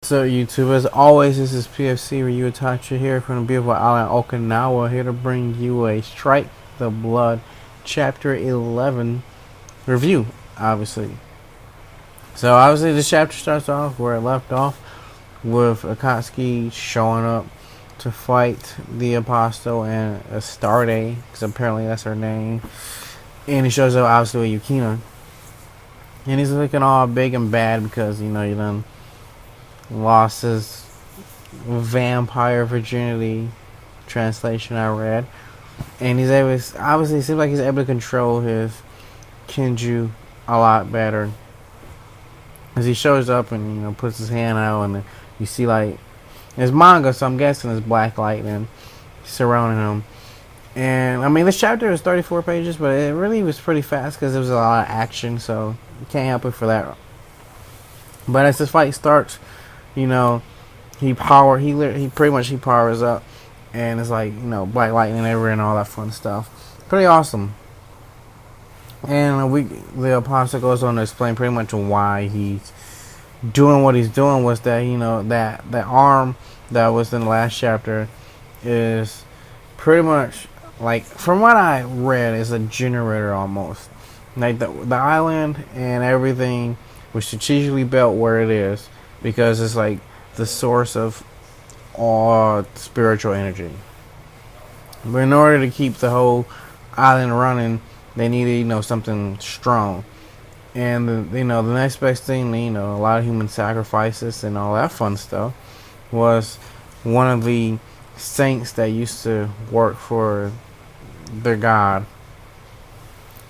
So YouTube, as always, this is PFC Ryu Itachi here from the beautiful island Okinawa, here to bring you a Strike the Blood Chapter 11 review, obviously. So obviously this chapter starts off where it left off, with Akatsuki showing up to fight the Apostle and Astarte, because apparently that's her name. And he shows up obviously with Yukina. And he's looking all big and bad because, you done lost his vampire virginity, translation I read. And he's able, obviously it seems like he's able to control his Kenju a lot better. As he shows up and, puts his hand out, and you see like, it's manga, so I'm guessing it's black lightning surrounding him. And I mean, this chapter is 34 pages, but it really was pretty fast because there was a lot of action, so you can't help it for that. But as this fight starts, he pretty much powers up, and it's like, black lightning everywhere and all that fun stuff. Pretty awesome. And the Apostle goes on to explain pretty much why he's doing what he's doing. Was that, that Aurum that was in the last chapter is pretty much, like, from what I read, is a generator almost. Like the island and everything was strategically built where it is because it's like the source of all spiritual energy. But in order to keep the whole island running, they needed, something strong. And the next best thing, a lot of human sacrifices and all that fun stuff, was one of the saints that used to work for their god.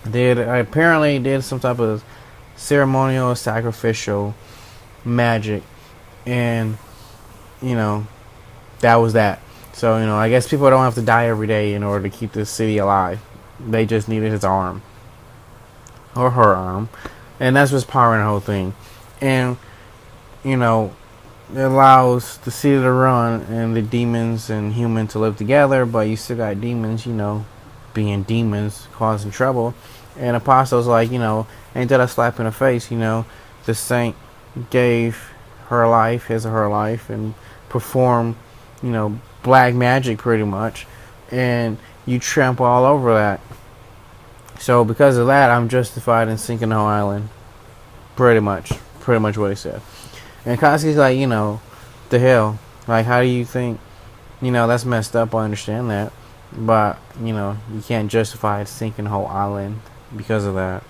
They apparently did some type of ceremonial sacrificial magic, and that was that. So I guess people don't have to die every day in order to keep this city alive. They just needed his arm or her arm, and that's what's powering the whole thing. And it allows the city to run and the demons and humans to live together, but you still got demons, being demons, causing trouble. And Apostle's like, ain't that a slap in the face? The saint gave her life, his or her life, and performed, black magic pretty much, and you trample all over that. So because of that, I'm justified in sinking the whole island. Pretty much what he said. And Katsuki's like, the hell, like, how do you think, that's messed up, I understand that, but, you can't justify sinking the whole island because of that.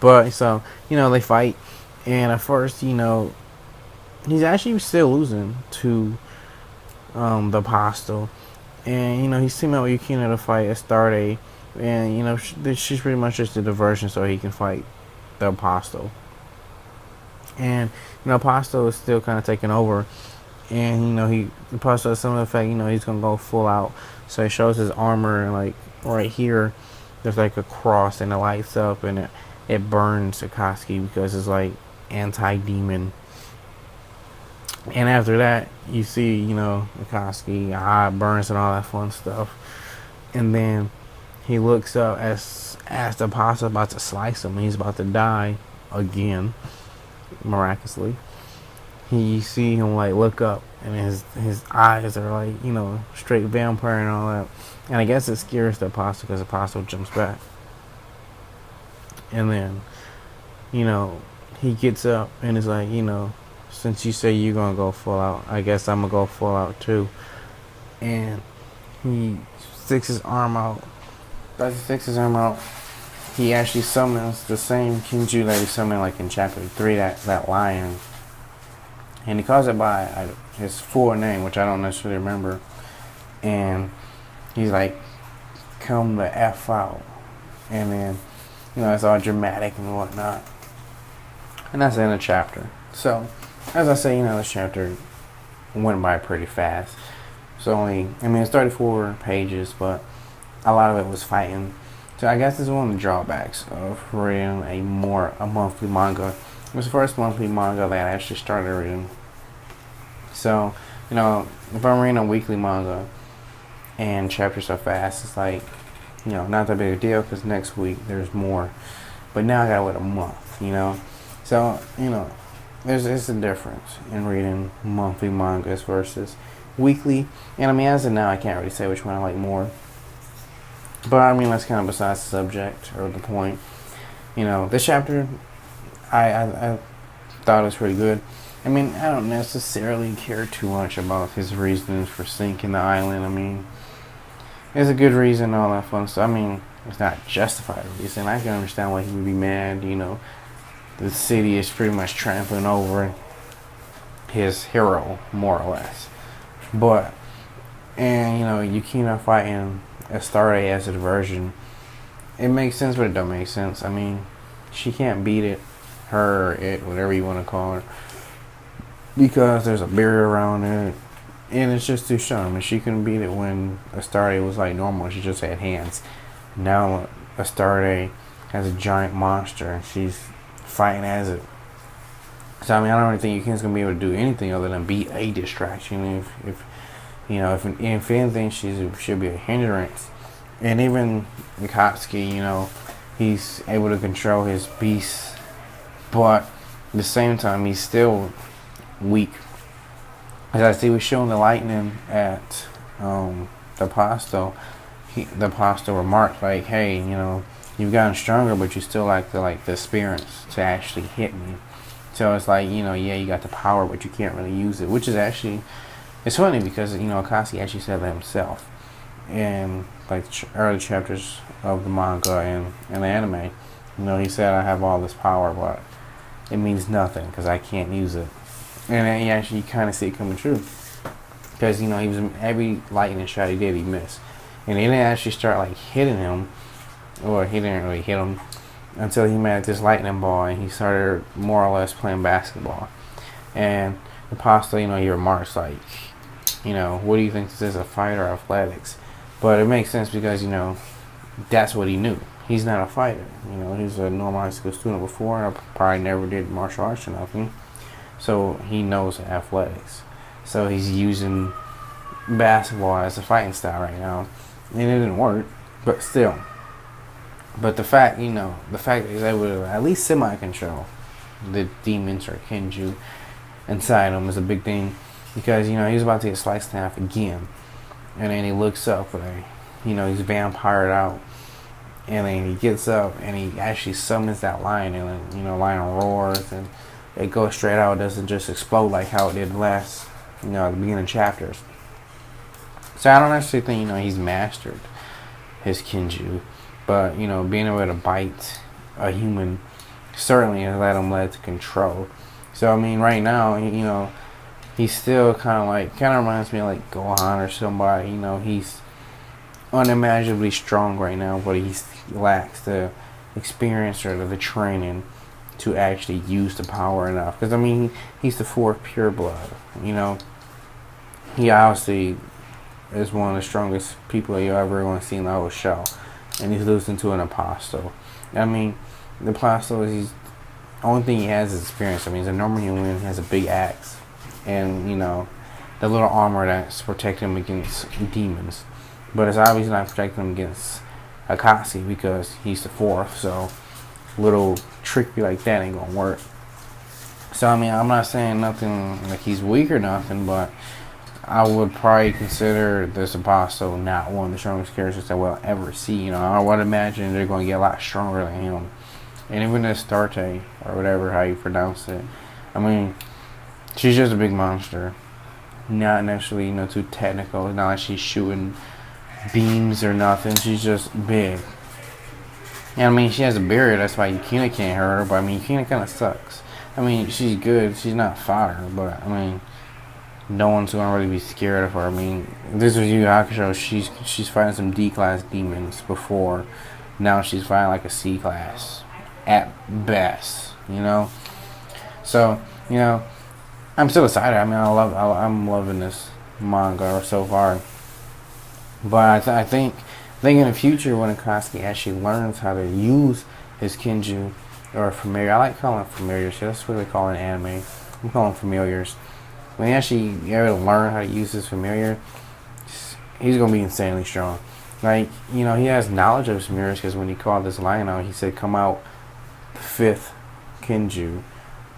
But, so, they fight, and at first, he's actually still losing to the Apostle, and, he's teaming up with Yukina to fight Astarte, and, she's pretty much just a diversion so he can fight the Apostle. And, Apostle is still kind of taking over, and, the Apostle has some of the fact, he's going to go full out, so he shows his armor, and, like, right here, there's, like, a cross, and it lights up, and it burns Akatsuki because it's, like, anti-demon. And after that, you see, Akatsuki, eye burns and all that fun stuff, and then he looks up as the Apostle about to slice him, and he's about to die again, miraculously. You see him, like, look up, and his eyes are like, straight vampire and all that. And I guess it scares the Apostle because the Apostle jumps back. And then, he gets up and is like, since you say you're gonna go full out, I guess I'm gonna go full out too. And he sticks his arm out. As he sticks his arm out, he actually summons the same Kenju that he summoned, like, in chapter 3, that lion. And he calls it by his full name, which I don't necessarily remember. And he's like, come the F out. And then, it's all dramatic and whatnot. And that's the end of the chapter. So, as I say, this chapter went by pretty fast. It's 34 pages, but a lot of it was fighting. So I guess this is one of the drawbacks of reading a monthly manga. It was the first monthly manga that I actually started reading. So, if I'm reading a weekly manga and chapters are fast, it's like, not that big a deal because next week there's more. But now I gotta wait a month, So, There's a difference in reading monthly mangas versus weekly. And I mean, as of now, I can't really say which one I like more. But I mean, that's kind of besides the subject or the point. This chapter, I thought it was pretty good. I mean, I don't necessarily care too much about his reasons for sinking the island. I mean, there's a good reason, all that fun stuff. I mean, it's not justified reason. I can understand why he would be mad. The city is pretty much trampling over his hero, more or less. But, and Yukina fighting Astarte as a diversion. It makes sense, but it don't make sense. I mean, she can't beat it, her, it, whatever you want to call her, because there's a barrier around it, and it's just too strong. I mean, she couldn't beat it when Astarte was like normal. She just had hands. Now Astarte has a giant monster, and she's fighting as it. So I mean, I don't really think Yukina's gonna be able to do anything other than be a distraction. If anything, she should be a hindrance. And even Mikatsuki, he's able to control his beasts, but at the same time, he's still weak. As I see, we're showing the lightning at the Apostle. The Apostle remarked like, "Hey, you've gotten stronger, but you still lack the experience to actually hit me." So it's like, yeah, you got the power, but you can't really use it, which is actually, it's funny because Akatsuki actually said that himself in early chapters of the manga and the anime. He said, "I have all this power, but it means nothing because I can't use it." And then he actually kind of see it coming true, because he was, every lightning shot he did, he missed, and he didn't actually start hitting him, or he didn't really hit him until he met this lightning ball, and he started more or less playing basketball. And the Apostle, he remarks what do you think this is, a fight or athletics? But it makes sense because that's what he knew. He's not a fighter. He's a normal high school student before, and probably never did martial arts or nothing. So he knows athletics. So he's using basketball as a fighting style right now, and it didn't work. But still. But the fact that he's able to at least semi-control the demons or Kenju inside him is a big thing, because he was about to get sliced in half again, and then he looks up and he's vampired out, and then he gets up and he actually summons that lion, and lion roars and it goes straight out. It doesn't just explode like how it did last at the beginning chapters. So I don't actually think he's mastered his Kenju, but being able to bite a human certainly has let him lead to control. So I mean, right now he's still kind of reminds me of Gohan or somebody. He's unimaginably strong right now, but he lacks the experience or the training to actually use the power enough. Because I mean, he's the fourth pure blood. He obviously is one of the strongest people you're ever going to see in the whole show, and he's losing to an Apostle. I mean, the Apostle is the only thing he has is experience. I mean, he's a normal human. He has a big axe, and the little armor that's protecting him against demons. But it's obviously not protecting him against Akatsuki because he's the fourth. So little tricky like that ain't gonna work. So I mean, I'm not saying nothing like he's weak or nothing, but I would probably consider this Apostle not one of the strongest characters that we'll ever see. I would imagine they're going to get a lot stronger than him. And even this Astarte, or whatever, how you pronounce it, I mean, she's just a big monster. Not necessarily, too technical. It's not like she's shooting beams or nothing. She's just big. And I mean, she has a barrier, that's why Yukina can't hurt her, but I mean, Yukina kind of sucks. I mean, she's good, she's not fodder, but I mean, no one's gonna really be scared of her. I mean, this was Yu Yu Hakusho. She's fighting some D-class demons before. Now she's fighting a C-class at best. So I'm still excited. I mean, I'm loving this manga so far. But I think in the future, when Akatsuki actually learns how to use his Kenju or familiar, I like calling it familiars. That's what they call it in anime. I'm calling them familiars. When he actually able to learn how to use his familiar, he's gonna be insanely strong. He has knowledge of his familiars, because when he called this lion out, he said, "Come out, the fifth Kenju."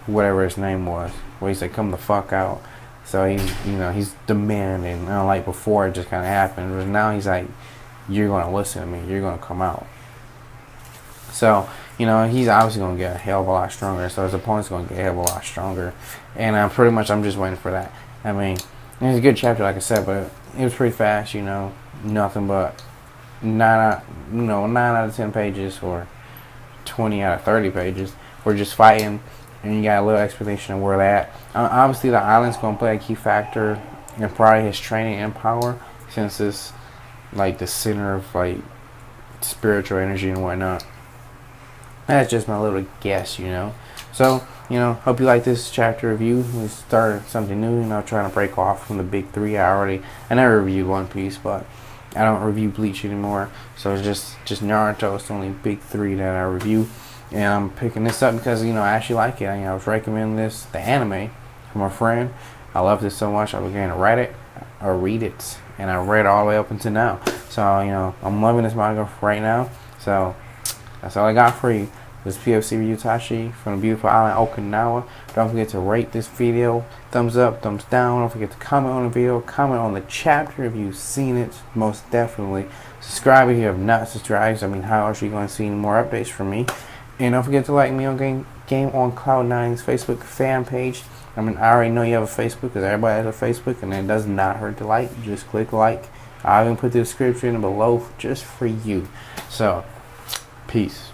whatever his name was, where he said, "Come the fuck out." So he's demanding. Like before, it just kind of happened, but now he's like, "You're gonna listen to me. You're gonna come out." So he's obviously gonna get a hell of a lot stronger. So his opponent's gonna get a hell of a lot stronger, and I'm just waiting for that. I mean, it's a good chapter, like I said, but it was pretty fast. Nothing but 9 out of 10 pages or 20 out of 30 pages. We're just fighting, and you got a little explanation of where they're at. Obviously, the island's going to play a key factor in probably his training and power, since it's like the center of like spiritual energy and whatnot. That's just my little guess, So, hope you like this chapter review. We started something new, trying to break off from the big three. I never reviewed One Piece, but I don't review Bleach anymore. So it's just Naruto. It's the only big three that I review. And I'm picking this up because, I actually like it. I was recommending the anime, from a friend. I love this so much, I began to read it. And I read all the way up until now. So, I'm loving this manga right now. So, that's all I got for you. This is PFC Ryutashi from the beautiful island Okinawa. Don't forget to rate this video. Thumbs up, thumbs down. Don't forget to comment on the video. Comment on the chapter if you've seen it. Most definitely. Subscribe if you have not subscribed. How else are you going to see more updates from me? And don't forget to like me on Game on Cloud9's Facebook fan page. I already know you have a Facebook because everybody has a Facebook, and it does not hurt to like. Just click like. I'll even put the description below just for you. So, peace.